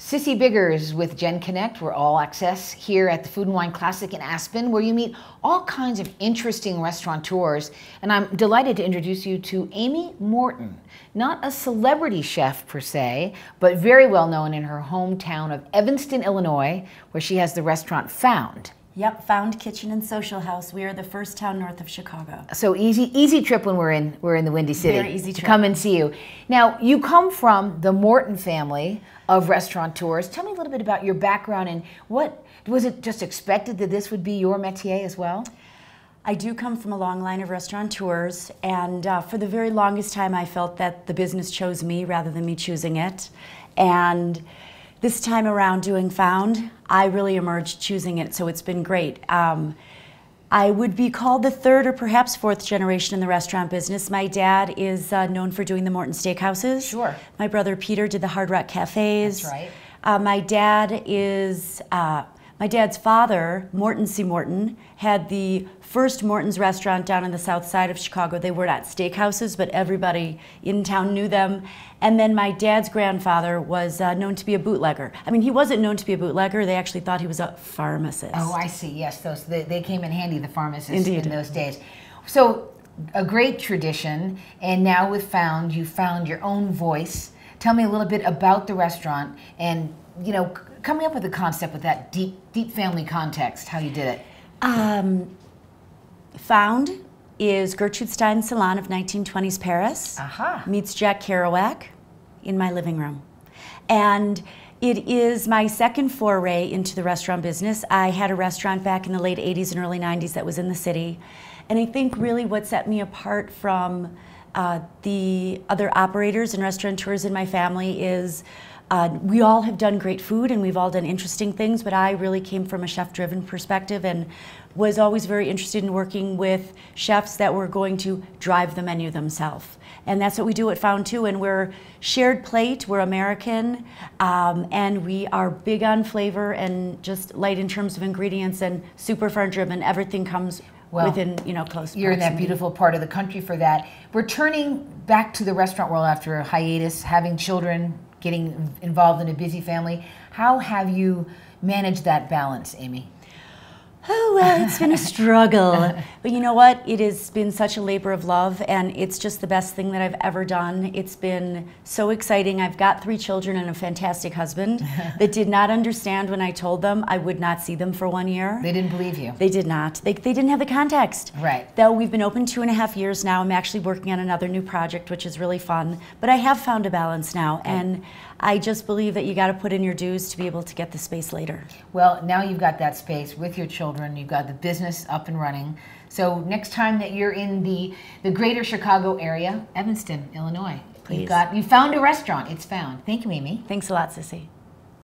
Sissy Biggers with Gen Connect. We're all access here at the Food and Wine Classic in Aspen, where you meet all kinds of interesting restaurateurs. And I'm delighted to introduce you to Amy Morton. Not a celebrity chef per se, but very well known in her hometown of Evanston, Illinois, where she has the restaurant Found. Yep, Found Kitchen and Social House. We are the first town north of Chicago. So easy trip when we're in the Windy City. Very easy trip. To come and see you. Now, you come from the Morton family of restaurateurs. Tell me a little bit about your background and what was it just expected that this would be your métier as well? I do come from a long line of restaurateurs, and for the very longest time I felt that the business chose me rather than me choosing it. And this time around doing Found, I really emerged choosing it, so it's been great. I would be called the third or perhaps fourth generation in the restaurant business. My dad is known for doing the Morton Steakhouses. Sure. My brother Peter did the Hard Rock Cafes. That's right. My dad's father, Morton C. Morton, had the first Morton's restaurant down on the south side of Chicago. They were not steakhouses, but everybody in town knew them. And then my dad's grandfather was known to be a bootlegger. I mean, he wasn't known to be a bootlegger. They actually thought he was a pharmacist. Oh, I see. Yes, they came in handy, the pharmacists. Indeed. In those days. So a great tradition, and now with Found, you found your own voice. Tell me a little bit about the restaurant and, you know, coming up with the concept with that deep family context, how you did it. Found is Gertrude Stein's salon of 1920s Paris. Aha. Meets Jack Kerouac in my living room. And it is my second foray into the restaurant business. I had a restaurant back in the late 80s and early 90s that was in the city. And I think really what set me apart from the other operators and restaurateurs in my family is we all have done great food and we've all done interesting things, but I really came from a chef-driven perspective and was always very interested in working with chefs that were going to drive the menu themselves. And that's what we do at Found too, and we're shared plate, we're American, and we are big on flavor and just light in terms of ingredients and super farm-driven. Everything comes within, you know, close You're proximity. in that beautiful part of the country for that. Returning back to the restaurant world after a hiatus, having children, getting involved in a busy family, how have you managed that balance, Amy? Oh, well, it's been a struggle. But you know what? It has been such a labor of love, and it's just the best thing that I've ever done. It's been so exciting. I've got 3 children and a fantastic husband that did not understand when I told them I would not see them for 1 year. They didn't believe you. They did not. They didn't have the context. Right. Though we've been open 2.5 years now. I'm actually working on another new project, which is really fun. But I have found a balance now, and I just believe that you got to put in your dues to be able to get the space later. Well, now you've got that space with your children, you've got the business up and running. So next time that you're in the greater Chicago area, Evanston, Illinois, please. You found a restaurant. It's Found. Thank you, Amy. Thanks a lot, Sissy.